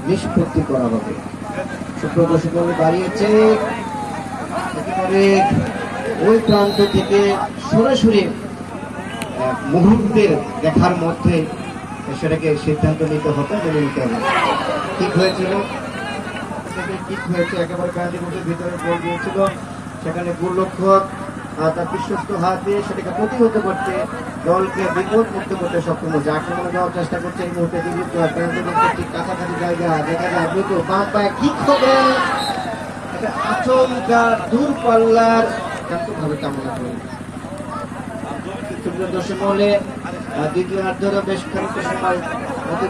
নিষ্পত্তি করা হবে। সুপ্রদর্শক বাড়িয়েছে একেবারে ওই প্রান্ত থেকে সরাসরি মুহূর্তের দেখার মধ্যে সেটাকে সিদ্ধান্ত নিতে হবে, মেনে নিতে হবে। ঠিক হয়েছিল, ঠিক হয়েছে, একেবারে পেনাল্টি বক্সের ভিতরে গোল দিয়েছিল, সেখানে গোলরক্ষক তার বিশ্বস্ত হাত দিয়ে সেটাকে প্রতিহত করতে, দলকে বিপদ মুক্ত করতে সক্ষম হচ্ছে। আক্রমণে যাওয়ার চেষ্টা করছে এই মুহূর্তে পেনাল্টি বক্সের ঠিক কাছাকাছি জায়গা, দেখা যায় দ্রুত বাম পায়ে কিক হবে, এটা আচমকা দূরপাল্লার ভাবে কামনা করে। দর্শক মহলে দ্বিতীয়ার্ধেরও বেশ খানিকটা সময়